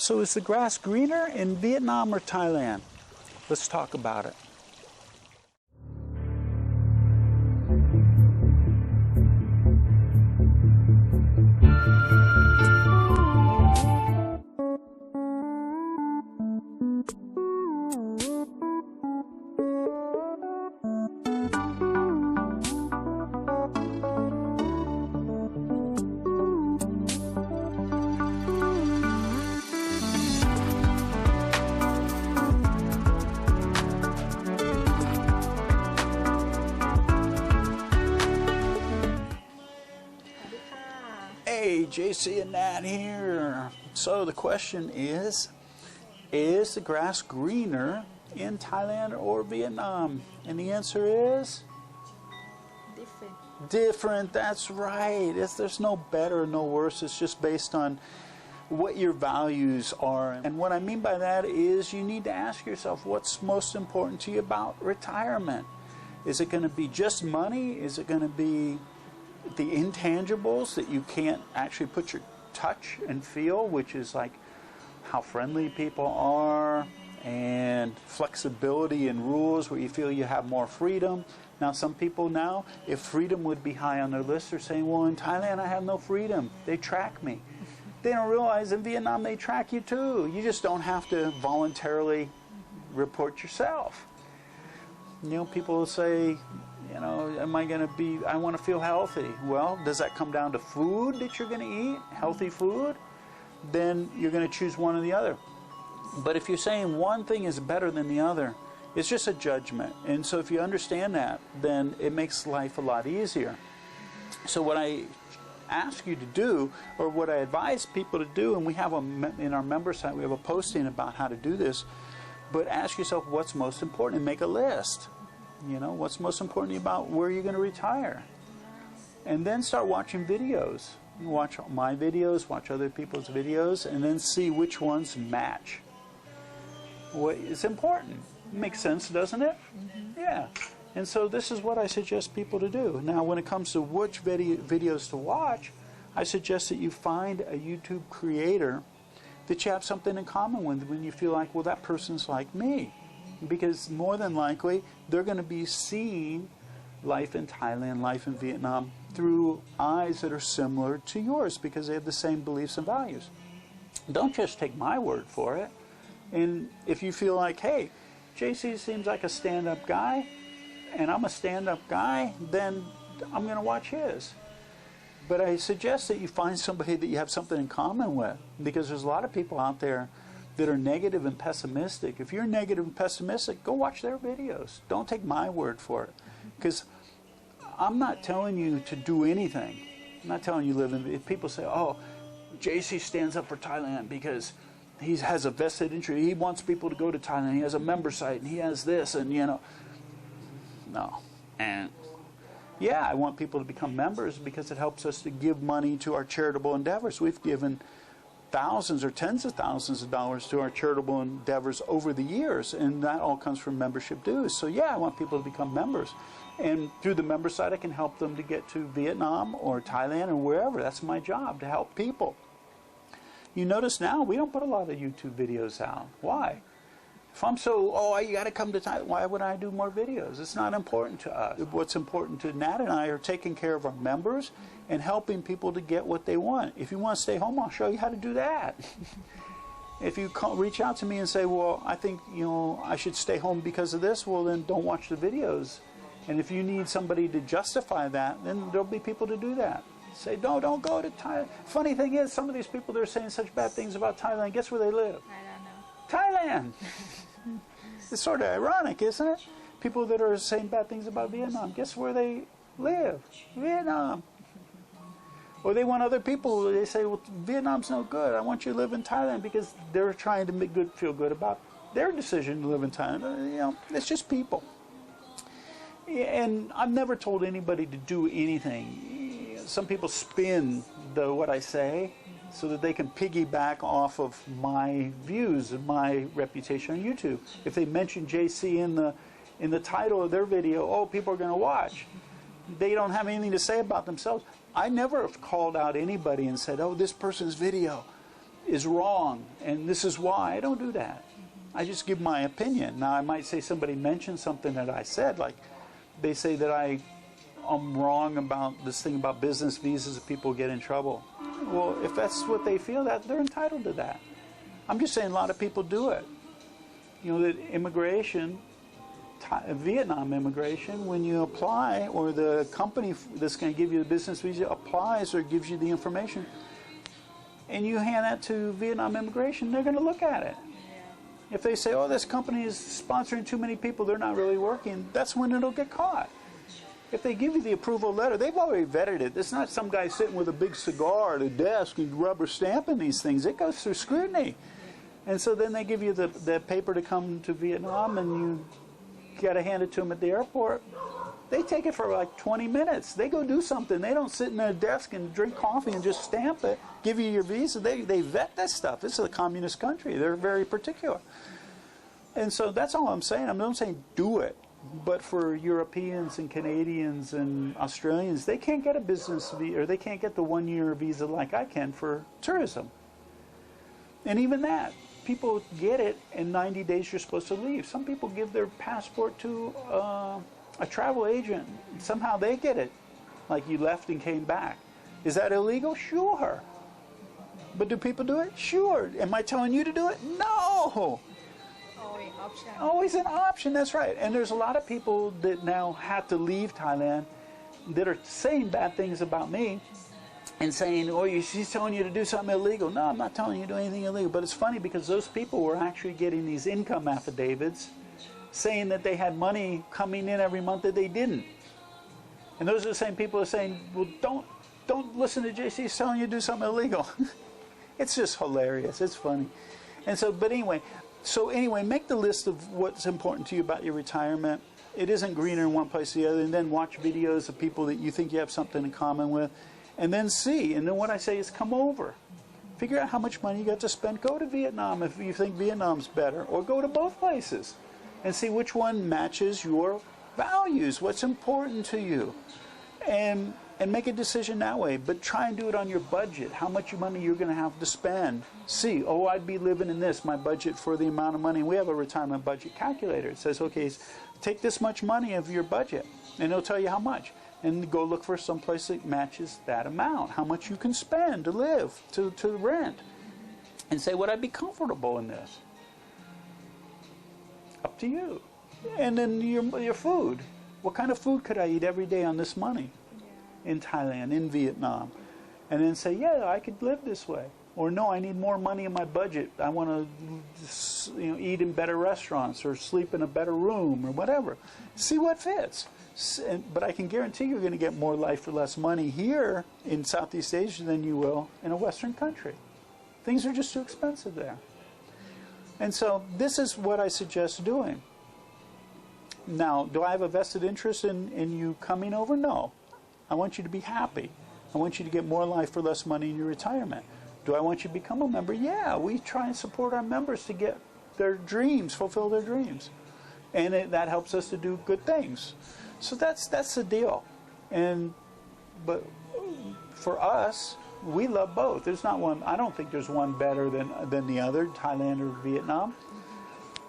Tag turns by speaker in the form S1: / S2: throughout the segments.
S1: So is the grass greener in Vietnam or Thailand? Let's talk about it. Hey, JC and Nat here. So the question is the grass greener in Thailand or Vietnam? And the answer is?
S2: Different.
S1: Different, that's right. There's no better, no worse. It's just based on what your values are. And what I mean by that is you need to ask yourself what's most important to you about retirement. Is it going to be just money? Is it going to be the intangibles that you can't actually put your touch and feel, which is like how friendly people are and flexibility and rules where you feel you have more freedom. Now some people now, if freedom would be high on their list, they're saying, well, in Thailand I have no freedom. They track me. They don't realize in Vietnam they track you too. You just don't have to voluntarily report yourself. You know, people will say, you know, am I going to be, I want to feel healthy. Well, does that come down to food that you're going to eat, healthy food? Then you're going to choose one or the other. But if you're saying one thing is better than the other, it's just a judgment. And so if you understand that, then it makes life a lot easier. So what I ask you to do, or what I advise people to do, and we have in our member site, we have a posting about how to do this, but ask yourself what's most important and make a list. You know, what's most important about where you're going to retire. And then start watching videos. Watch my videos, watch other people's videos, and then see which ones match. What is important. Makes sense, doesn't it? Mm-hmm. Yeah. And so this is what I suggest people to do. Now, when it comes to which videos to watch, I suggest that you find a YouTube creator that you have something in common with when you feel like, well, that person's like me. Because more than likely, they're going to be seeing life in Thailand, life in Vietnam, through eyes that are similar to yours because they have the same beliefs and values. Don't just take my word for it. And if you feel like, hey, JC seems like a stand-up guy, and I'm a stand-up guy, then I'm going to watch his. But I suggest that you find somebody that you have something in common with, because there's a lot of people out there that are negative and pessimistic. If you're negative and pessimistic, go watch their videos. Don't take my word for it. Because I'm not telling you to do anything. I'm not telling you live in... If people say, oh, JC stands up for Thailand because he has a vested interest. He wants people to go to Thailand. He has a member site and he has this and, you know. No. And yeah, I want people to become members because it helps us to give money to our charitable endeavors. We've given thousands or tens of thousands of dollars to our charitable endeavors over the years, and that all comes from membership dues. So yeah, I want people to become members, and through the member site I can help them to get to Vietnam or Thailand or wherever. That's my job, to help people. You notice now we don't put a lot of YouTube videos out. Why? If I'm so, oh, you got to come to Thailand, why would I do more videos? It's not important to us. What's important to Nat and I are taking care of our members and helping people to get what they want. If you want to stay home, I'll show you how to do that. If you reach out to me and say, well, I think, you know, I should stay home because of this, well, then don't watch the videos. And if you need somebody to justify that, then there'll be people to do that. Say, no, don't go to Thailand. Funny thing is, some of these people that are saying such bad things about Thailand, guess where they live?
S2: I don't know.
S1: Thailand. It's sort of ironic, isn't it? People that are saying bad things about Vietnam, guess where they live? Vietnam. Or they want other people, they say, well, Vietnam's no good. I want you to live in Thailand, because they're trying to feel good about their decision to live in Thailand. You know, it's just people. And I've never told anybody to do anything. Some people spin what I say so that they can piggyback off of my views and my reputation on YouTube. If they mention JC in the title of their video, oh, people are going to watch. They don't have anything to say about themselves. I never have called out anybody and said, oh, this person's video, is wrong, and this is why. I don't do that. I just give my opinion. Now, I might say somebody mentioned something that I said, like they say that I'm wrong about this thing about business visas if people get in trouble. Well, if that's what they feel, that they're entitled to that. I'm just saying a lot of people do it. You know, that immigration, Vietnam immigration, when you apply, or the company that's going to give you the business visa applies or gives you the information, and you hand that to Vietnam immigration, they're going to look at it. Yeah. If they say, oh, this company is sponsoring too many people, they're not really working, that's when it'll get caught. If they give you the approval letter, they've already vetted it. It's not some guy sitting with a big cigar at a desk and rubber stamping these things. It goes through scrutiny. And so then they give you the paper to come to Vietnam, and you got to hand it to them at the airport. They take it for like 20 minutes. They go do something. They don't sit in their desk and drink coffee and just stamp it, give you your visa. They vet that stuff. This is a communist country. They're very particular. And so that's all I'm saying. I'm not saying do it. But for Europeans and Canadians and Australians, they can't get a business visa, or they can't get the 1-year visa like I can for tourism. And even that, people get it, in 90 days you're supposed to leave. Some people give their passport to a travel agent. Somehow they get it, like you left and came back. Is that illegal? Sure. But do people do it? Sure. Am I telling you to do it? No.
S2: Option.
S1: Always an option, that's right. And there's a lot of people that now have to leave Thailand that are saying bad things about me and saying, oh, she's telling you to do something illegal. No, I'm not telling you to do anything illegal. But it's funny because those people were actually getting these income affidavits saying that they had money coming in every month that they didn't. And those are the same people who are saying, well, don't listen to JC, he's telling you to do something illegal. It's just hilarious. It's funny. And so, but anyway, make the list of what's important to you about your retirement. It isn't greener in one place or the other. And then watch videos of people that you think you have something in common with. And then see. And then what I say is come over. Figure out how much money you got to spend. Go to Vietnam if you think Vietnam's better. Or go to both places. And see which one matches your values. What's important to you. And make a decision that way. But try and do it on your budget. How much money you're going to have to spend. See, oh, I'd be living in this, my budget for the amount of money. We have a retirement budget calculator. It says, okay, take this much money of your budget. And it'll tell you how much. And go look for some place that matches that amount. How much you can spend to live, to rent. And say, would I be comfortable in this? Up to you. And then your food. What kind of food could I eat every day on this money? In Thailand, in Vietnam, and then say, yeah, I could live this way. Or no, I need more money in my budget. I want to eat in better restaurants or sleep in a better room or whatever. See what fits. But I can guarantee you're going to get more life for less money here in Southeast Asia than you will in a Western country. Things are just too expensive there. And so this is what I suggest doing. Now, do I have a vested interest in you coming over? No. I want you to be happy. I want you to get more life for less money in your retirement. Do I want you to become a member? Yeah, we try and support our members to get their dreams, fulfill their dreams. And that helps us to do good things. So that's the deal. But for us, we love both. There's not one, I don't think there's one better than the other, Thailand or Vietnam.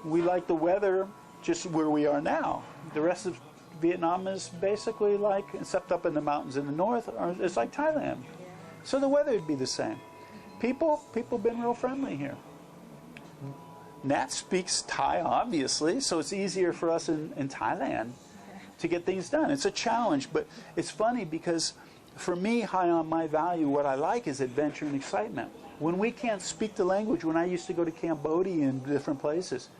S1: We like the weather just where we are now. The rest of Vietnam is basically like, except up in the mountains in the north, it's like Thailand. So the weather would be the same. People have been real friendly here. Nat speaks Thai, obviously, so it's easier for us in Thailand to get things done. It's a challenge, but it's funny because for me, high on my value, what I like is adventure and excitement. When we can't speak the language, when I used to go to Cambodia and different places,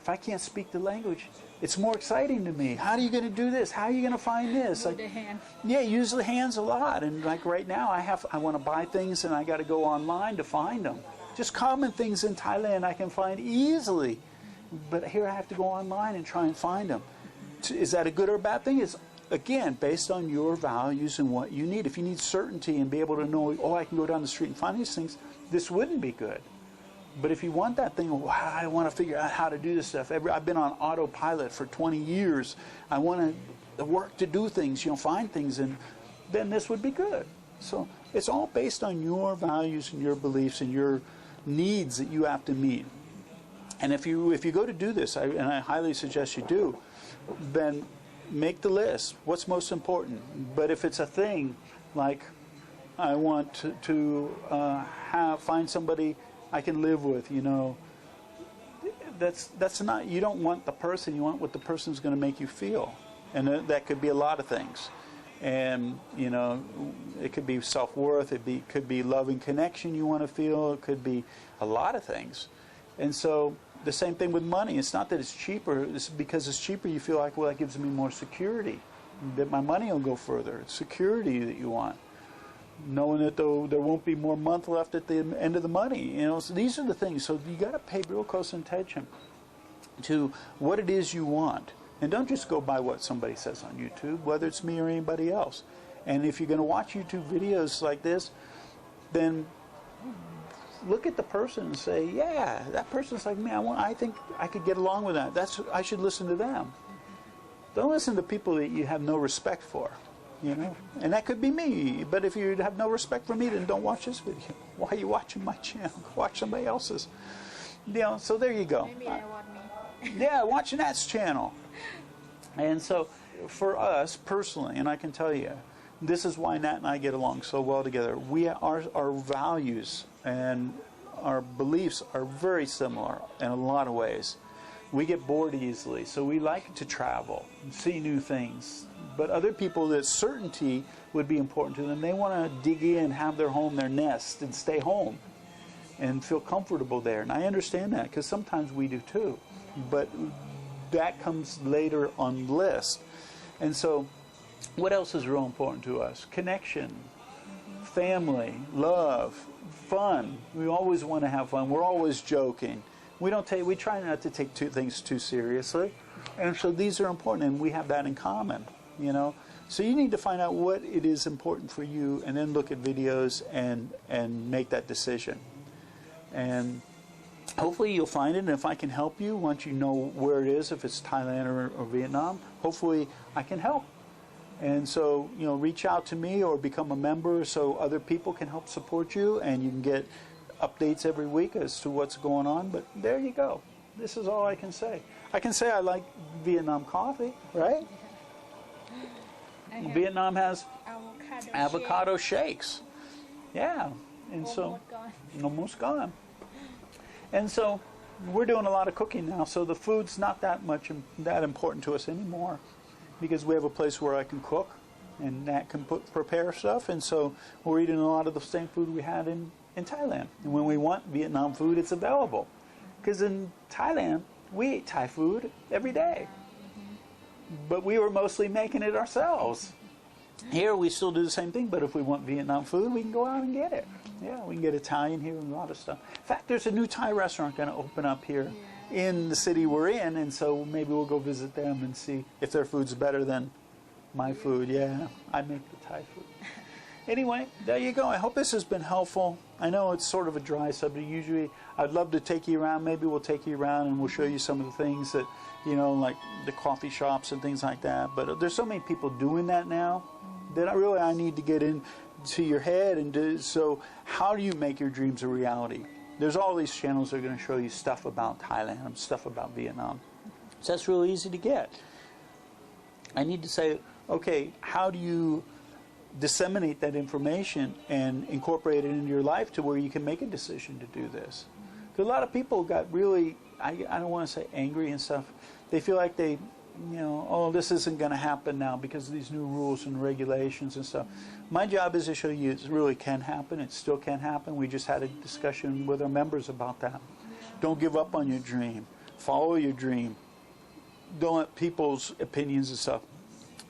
S1: if I can't speak the language, it's more exciting to me. How are you going to do this? How are you going to find this?
S2: Use the hand.
S1: Yeah, use the hands a lot. And like right now, I want to buy things and I got to go online to find them. Just common things in Thailand I can find easily. But here I have to go online and try and find them. Is that a good or a bad thing? It's, again, based on your values and what you need. If you need certainty and be able to know, oh, I can go down the street and find these things, this wouldn't be good. But if you want that thing, wow, I want to figure out how to do this stuff. I've been on autopilot for 20 years. I want to work to do things, find things, and then this would be good. So it's all based on your values and your beliefs and your needs that you have to meet. And if you go to do this, and I highly suggest you do, then make the list. What's most important? But if it's a thing like I want to find somebody I can live with, you know, that's not, you don't want the person, you want what the person's going to make you feel. And that could be a lot of things. And, you know, it could be self-worth, it could be love and connection you want to feel, it could be a lot of things. And so the same thing with money. It's not that it's cheaper, it's because it's cheaper you feel like, well, that gives me more security, that my money will go further. It's security that you want. Knowing that there won't be more month left at the end of the money. You know, so these are the things. So you got to pay real close attention to what it is you want. And don't just go by what somebody says on YouTube, whether it's me or anybody else. And if you're going to watch YouTube videos like this, then look at the person and say, yeah, that person's like me. I think I could get along with that. I should listen to them. Don't listen to people that you have no respect for. You know, and that could be me. But if you have no respect for me, then don't watch this video. Why are you watching my channel? Watch somebody else's. You know, so there you go.
S2: Maybe I want me.
S1: Yeah, watching Nat's channel. And so, for us personally, and I can tell you, this is why Nat and I get along so well together. Our values and our beliefs are very similar in a lot of ways. We get bored easily, so we like to travel and see new things. But other people, that certainty would be important to them. They want to dig in, have their home, their nest, and stay home and feel comfortable there. And I understand that, because sometimes we do too. But that comes later on the list. And so what else is real important to us? Connection, family, love, fun. We always want to have fun. We're always joking. We try not to take things too seriously. And so these are important, and we have that in common, you know. So you need to find out what it is important for you, and then look at videos and make that decision. And hopefully you'll find it, and if I can help you, once you know where it is, if it's Thailand or Vietnam, hopefully I can help. And so, you know, reach out to me or become a member so other people can help support you, and you can get updates every week as to what's going on. But there you go. This is all I can say. I can say I like Vietnam coffee, right? Vietnam has avocado shakes. Yeah. And so, almost gone. And so, we're doing a lot of cooking now, so the food's not that important to us anymore, because we have a place where I can cook, and Nat can prepare stuff, and so we're eating a lot of the same food we had in Thailand. And when we want Vietnam food, it's available. Because in Thailand, we ate Thai food every day. But we were mostly making it ourselves. Here, we still do the same thing, but if we want Vietnam food, we can go out and get it. Yeah, we can get Italian here and a lot of stuff. In fact, there's a new Thai restaurant going to open up here in the city we're in, and so maybe we'll go visit them and see if their food's better than my food. Yeah, I make the Thai food. Anyway, there you go. I hope this has been helpful. I know it's sort of a dry subject. Usually, I'd love to take you around. Maybe we'll take you around and we'll show you some of the things that, you know, like the coffee shops and things like that. But there's so many people doing that now that I need to get into your head and do. So how do you make your dreams a reality? There's all these channels that are going to show you stuff about Thailand, stuff about Vietnam. So that's really easy to get. I need to say, okay, how do you disseminate that information and incorporate it into your life to where you can make a decision to do this? Because a lot of people got really, I don't want to say angry and stuff. They feel like they, you know, oh, this isn't going to happen now because of these new rules and regulations and stuff. My job is to show you it really can happen. It still can happen. We just had a discussion with our members about that. Don't give up on your dream. Follow your dream. Don't let people's opinions and stuff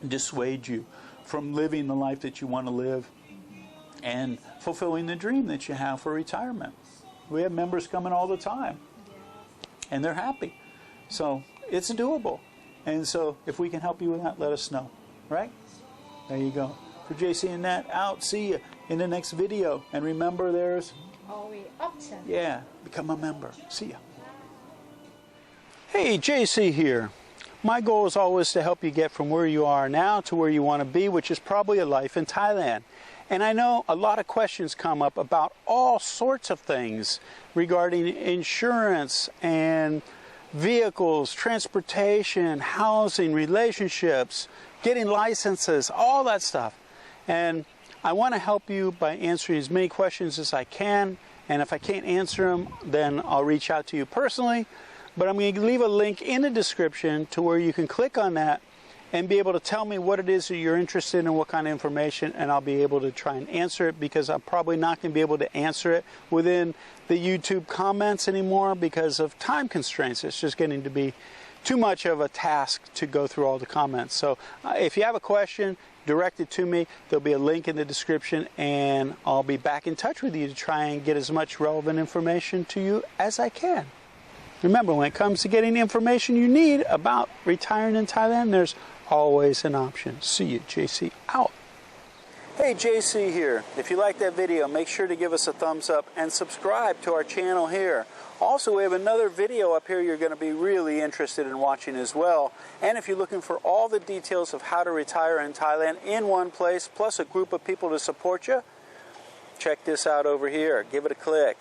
S1: dissuade you from living the life that you want to live and fulfilling the dream that you have for retirement. We have members coming all the time, and they're happy. So it's doable. And so if we can help you with that, let us know. Right? There you go. For JC and Nat, out. See you in the next video. And remember, there's
S2: always option.
S1: Yeah, become a member. See ya. Hey, JC here. My goal is always to help you get from where you are now to where you want to be, which is probably a life in Thailand. And I know a lot of questions come up about all sorts of things regarding insurance and vehicles, transportation, housing, relationships, getting licenses, all that stuff. And I want to help you by answering as many questions as I can. And if I can't answer them, then I'll reach out to you personally. But I'm going to leave a link in the description to where you can click on that and be able to tell me what it is that you're interested in and what kind of information, and I'll be able to try and answer it, because I'm probably not going to be able to answer it within the YouTube comments anymore because of time constraints. It's just getting to be too much of a task to go through all the comments. So if you have a question, direct it to me. There'll be a link in the description, and I'll be back in touch with you to try and get as much relevant information to you as I can. Remember, when it comes to getting the information you need about retiring in Thailand, there's always an option. See you, JC out. Hey, JC here. If you like that video, make sure to give us a thumbs up and subscribe to our channel here. Also, we have another video up here you're going to be really interested in watching as well. And if you're looking for all the details of how to retire in Thailand in one place, plus a group of people to support you, check this out over here. Give it a click.